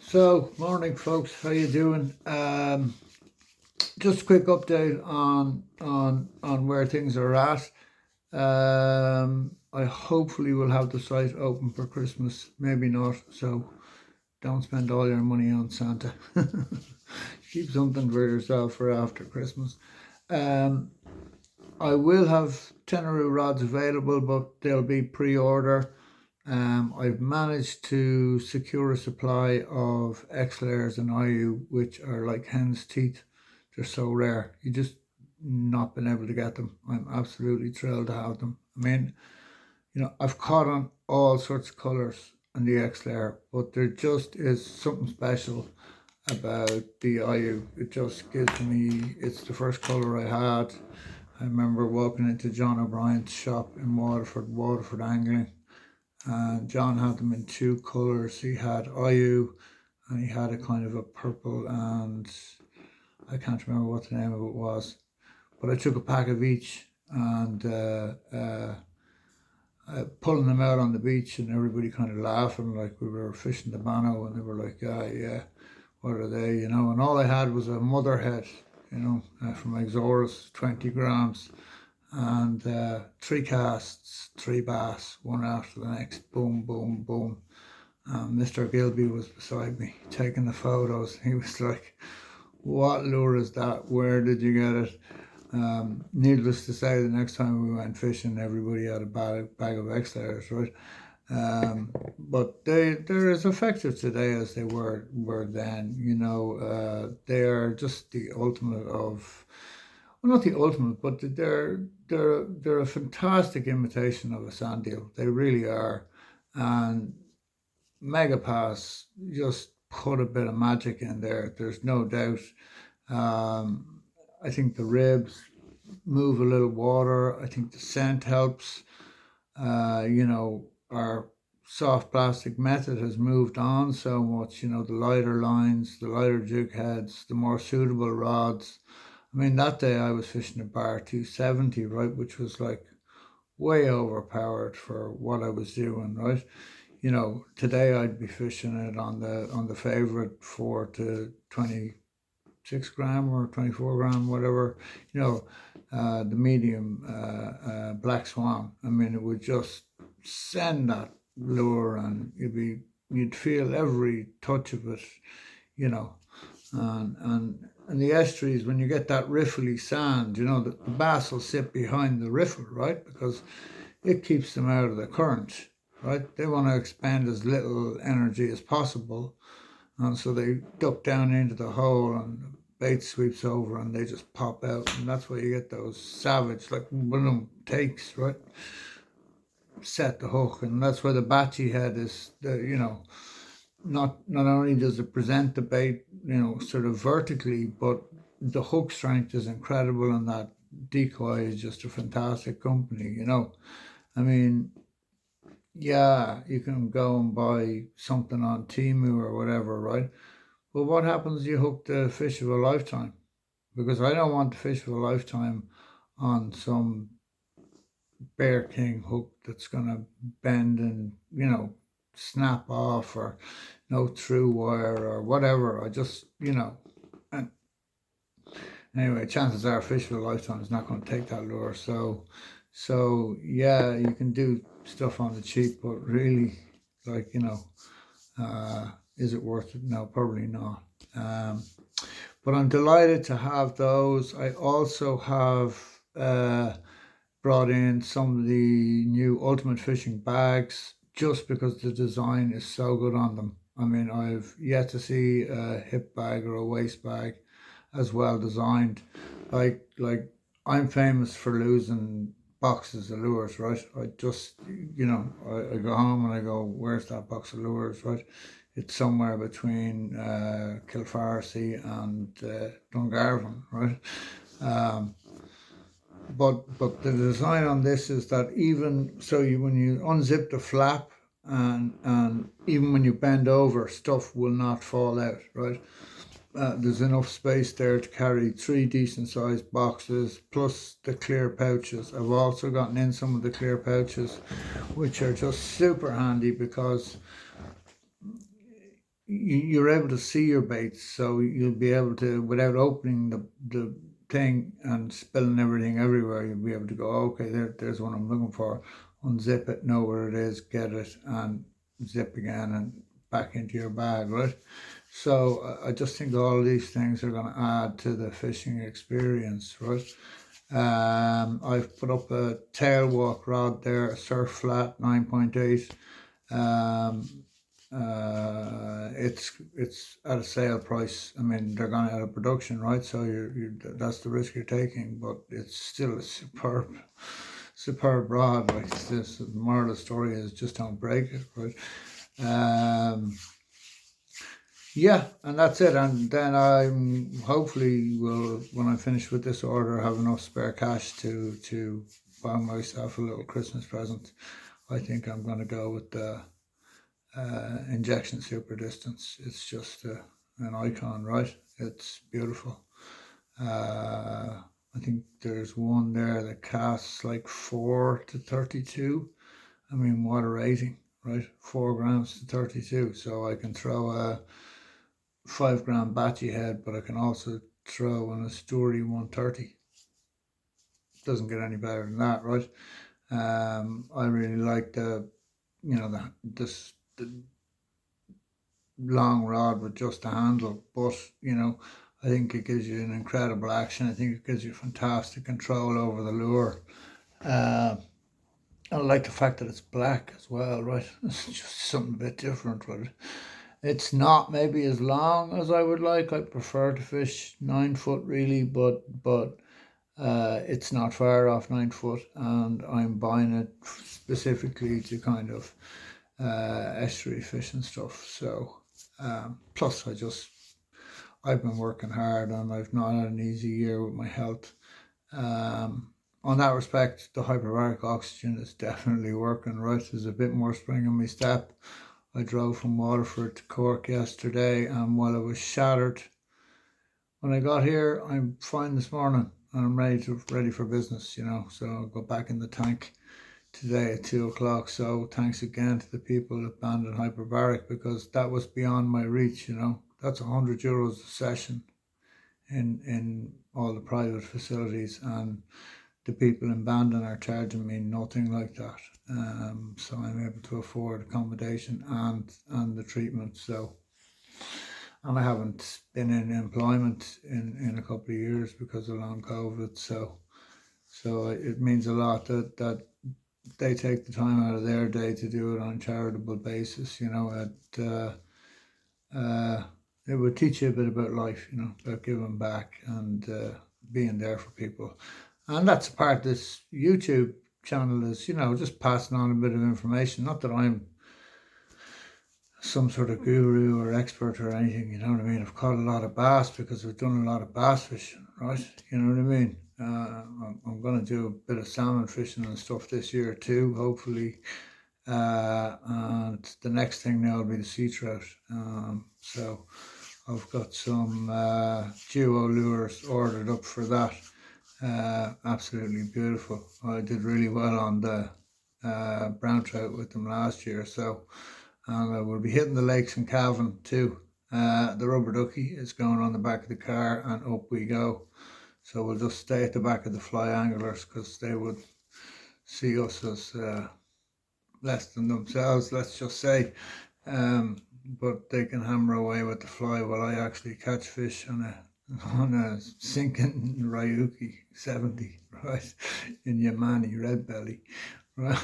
So, morning, folks. How you doing? Just a quick update on where things are at. I hopefully will have the site open for Christmas. Maybe not. So, don't spend all your money on Santa. Keep something for yourself for after Christmas. Um, I will have Tenaru rods available, but they'll be pre-order. I've managed to secure a supply of xlayers and IU, which are like hen's teeth. They're so rare. You just not been able to get them. I'm absolutely thrilled to have them. I mean, I've caught on all sorts of colours on the xlayer, but there just is something special about the IU. It just gives me, it's the first colour I had. I remember walking into John O'Brien's shop in Waterford Angling, and John had them in two colours. He had IU and he had a kind of a purple, and I can't remember what the name of it was, but I took a pack of each and pulling them out on the beach, and everybody kind of laughing like we were fishing the Bano, and they were like, yeah, what are they, and all I had was a mother head, from Exorus, 20 grams, and three casts, three bass, one after the next, boom, boom, boom. Mr. Gilby was beside me taking the photos. He was like, what lure is that? Where did you get it? Needless to say, the next time we went fishing, everybody had a bag of xlayers, right? But they're as effective today as they were then. They are just the ultimate of, well, not the ultimate, but they're a fantastic imitation of a sand eel. They really are, and Megapass just put a bit of magic in there. There's no doubt. I think the ribs move a little water. I think the scent helps. Our soft plastic method has moved on so much. The lighter lines, the lighter jig heads, the more suitable rods. I mean, that day I was fishing a bar 270, right, which was like way overpowered for what I was doing, right? Today I'd be fishing it on the favorite 4 to 26 gram or 24 gram, whatever. The medium black swan. I mean, it would just send that lure, and you'd feel every touch of it, and the estuaries, when you get that riffly sand, the bass will sit behind the riffle, right? Because it keeps them out of the current, right? They want to expend as little energy as possible, and so they duck down into the hole, and the bait sweeps over, and they just pop out, and that's why you get those savage, like one of them takes, right? Set the hook, and that's why the batchy head is, not only does it present the bait, sort of vertically, but the hook strength is incredible, and that decoy is just a fantastic company. I mean, yeah, you can go and buy something on Temu or whatever, right? But what happens if you hook the fish of a lifetime? Because I don't want the fish of a lifetime on some Bear King hook that's going to bend and, snap off, or no through wire or whatever. I just, and anyway, chances are fish of a lifetime is not going to take that lure. So yeah, you can do stuff on the cheap, but really, like, is it worth it? No, probably not. But I'm delighted to have those. I also have brought in some of the new Ultimate Fishing bags, just because the design is so good on them. I mean, I've yet to see a hip bag or a waist bag as well designed. Like I'm famous for losing boxes of lures, right? I just, I go home and I go, where's that box of lures, right? It's somewhere between Kilfarcy and Dungarvan, right? But the design on this is that even so, when you unzip the flap, and even when you bend over, stuff will not fall out, right? There's enough space there to carry 3 decent sized boxes plus the clear pouches. I've also gotten in some of the clear pouches, which are just super handy, because you're able to see your baits, so you'll be able to, without opening the thing and spilling everything everywhere, you'll be able to go, okay, there's one I'm looking for, unzip it, know where it is, get it, and zip again and back into your bag, right? So I just think all these things are going to add to the fishing experience, right? I've put up a tail walk rod there, a surf flat 9.8. It's at a sale price. I mean, they're going out of production, right? So that's the risk you're taking, but it's still a superb rod. Like this, the moral of the story is just don't break it, right? Yeah, and that's it. And then I'm hopefully will, when I finish with this order, have enough spare cash to buy myself a little Christmas present. I think I'm going to go with the injection super distance. It's just an icon, right? It's beautiful. I think there's one there that casts like 4 to 32. I mean, what a rating, right? 4 grams to 32. So I can throw a 5 gram batchy head, but I can also throw an Asturi 130. Doesn't get any better than that, right? I really like the, the long rod with just a handle, but I think it gives you an incredible action. I think it gives you fantastic control over the lure. I like the fact that it's black as well, right? It's just something a bit different with it. It's not maybe as long as I would like. I prefer to fish 9 foot really, but it's not far off 9 foot, and I'm buying it specifically to kind of estuary fish and stuff. So plus I've been working hard and I've not had an easy year with my health. On that respect, the hyperbaric oxygen is definitely working, right? There's a bit more spring in my step. I drove from Waterford to Cork yesterday, and while I was shattered when I got here, I'm fine this morning and I'm ready for business, So I'll go back in the tank today at 2 o'clock. So thanks again to the people at Bandon Hyperbaric, because that was beyond my reach, That's €100 a session in all the private facilities, and the people in Bandon are charging me nothing like that. So I'm able to afford accommodation and the treatment. So, and I haven't been in employment in a couple of years because of long COVID. So it means a lot that they take the time out of their day to do it on a charitable basis. It would teach you a bit about life, about giving back and being there for people. And that's a part of this YouTube channel is, just passing on a bit of information. Not that I'm some sort of guru or expert or anything, you know what I mean? I've caught a lot of bass because I've done a lot of bass fishing, right? You know what I mean? I'm going to do a bit of salmon fishing and stuff this year too, hopefully. And the next thing now will be the sea trout. So I've got some duo lures ordered up for that. Absolutely beautiful. I did really well on the brown trout with them last year, so and we'll be hitting the lakes in Cavan too. The rubber ducky is going on the back of the car and up we go. So we'll just stay at the back of the fly anglers because they would see us as less than themselves, let's just say. But they can hammer away with the fly while I actually catch fish on a sinking Ryuki 70, right, in Yamani red belly, right.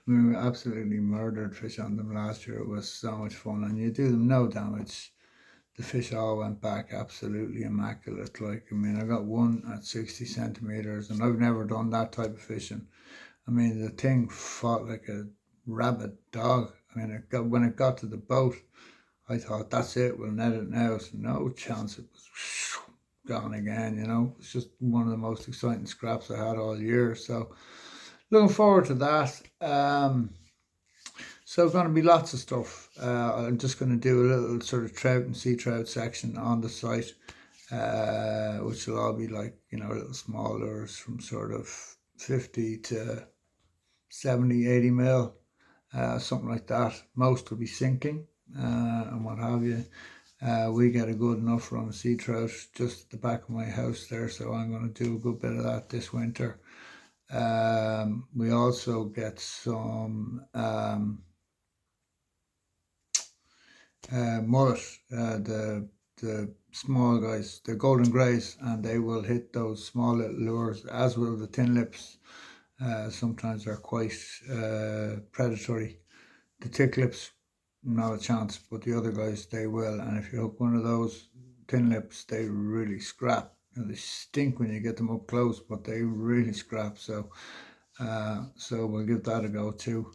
We absolutely murdered fish on them last year. It was so much fun, and you do them no damage. The fish all went back absolutely immaculate. Like, I mean, I got one at 60 centimeters, and I've never done that type of fishing. I mean, the thing fought like a rabid dog. I mean, when it got to the boat, I thought, that's it, we'll net it now. So no chance, it was gone again, It's just one of the most exciting scraps I had all year. So looking forward to that. So going to be lots of stuff. I'm just going to do a little sort of trout and sea trout section on the site, which will all be like, little small lures from sort of 50 to 70, 80 mil, something like that. Most will be sinking and what have you. We get a good enough run of sea trout just at the back of my house there, so I'm going to do a good bit of that this winter. We also get some mullet, the small guys, the golden greys, and they will hit those small little lures, as will the tin lips. Sometimes they're quite predatory. The tick lips, not a chance, but the other guys, they will. And if you hook one of those tin lips, they really scrap. They stink when you get them up close, but they really scrap. So we'll give that a go too.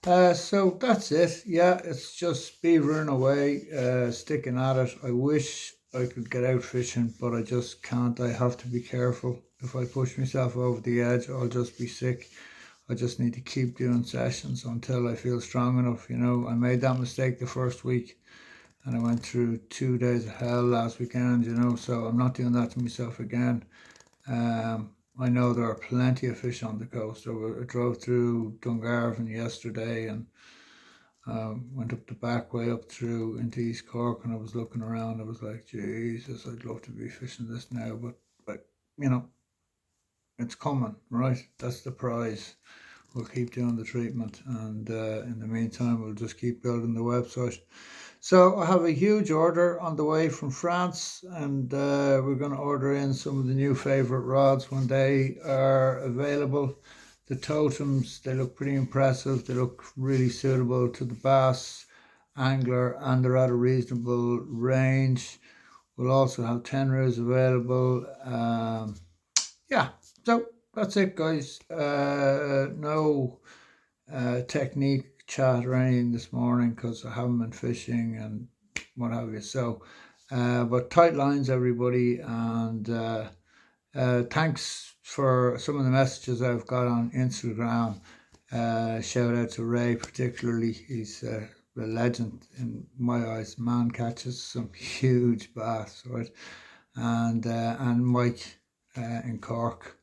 So that's it. Yeah, it's just beavering away, sticking at it. I wish I could get out fishing, but I just can't. I have to be careful. If I push myself over the edge, I'll just be sick. I just need to keep doing sessions until I feel strong enough. I made that mistake the first week, and I went through 2 days of hell last weekend, so I'm not doing that to myself again. I know there are plenty of fish on the coast. I drove through Dungarvan yesterday and went up the back way up through into East Cork, and I was looking around. I was like, Jesus, I'd love to be fishing this now, but it's coming, right? That's the prize. We'll keep doing the treatment, and in the meantime, we'll just keep building the website. So I have a huge order on the way from France, and we're going to order in some of the new favorite rods when they are available. The totems, they look pretty impressive. They look really suitable to the bass angler, and they're at a reasonable range. We'll also have tenrers available. Yeah, so that's it, guys. No technique chat or anything this morning because I haven't been fishing and what have you. So, but tight lines, everybody, and thanks for some of the messages I've got on Instagram. Shout out to Ray particularly. He's a legend in my eyes. Man catches some huge bass, right? And Mike in Cork.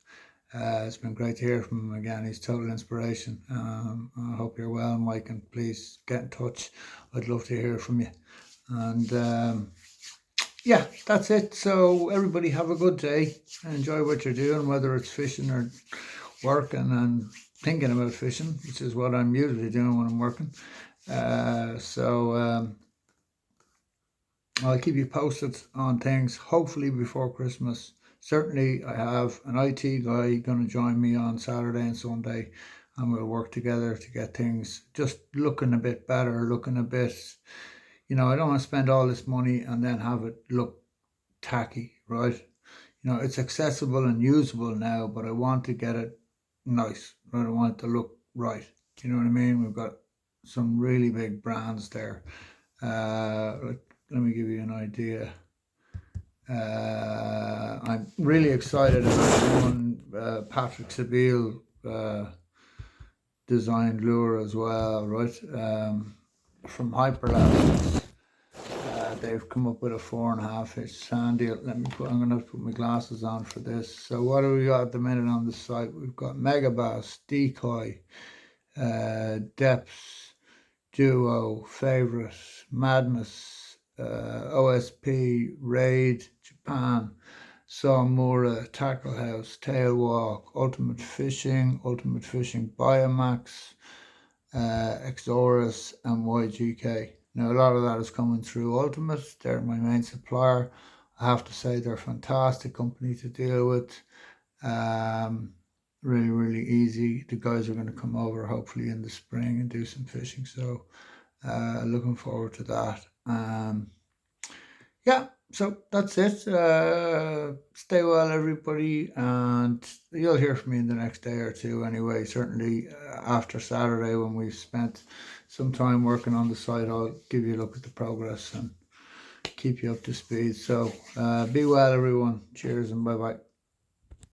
It's been great to hear from him again. He's total inspiration. I hope you're well, Mike, and please get in touch. I'd love to hear from you. And yeah, that's it. So everybody have a good day. Enjoy what you're doing, whether it's fishing or working and thinking about fishing, which is what I'm usually doing when I'm working. So I'll keep you posted on things, hopefully before Christmas. Certainly, I have an IT guy going to join me on Saturday and Sunday, and we'll work together to get things just looking a bit better, looking a bit, I don't want to spend all this money and then have it look tacky, right? It's accessible and usable now, but I want to get it nice, right? I want it to look right. You know what I mean? We've got some really big brands there. Let me give you an idea. I'm really excited about one Patrick Sabile designed lure as well, right? From Hyperlabs. They've come up with a 4.5 inch sand deal. I'm going to have to put my glasses on for this. So what do we got at the minute on the site? We've got Megabass, Decoy, Depths, Duo, Favorite, Madness, OSP, Raid, Japan, Sawmura, Tackle House, Tailwalk, Ultimate Fishing Biomax, Exorus, and YGK. Now a lot of that is coming through Ultimate. They're my main supplier. I have to say they're a fantastic company to deal with. Really, really easy. The guys are going to come over hopefully in the spring and do some fishing. So looking forward to that. Yeah, so that's it. Stay well, everybody, and you'll hear from me in the next day or two anyway. Certainly after Saturday, when we've spent some time working on the site, I'll give you a look at the progress and keep you up to speed. So be well, everyone. Cheers and bye-bye.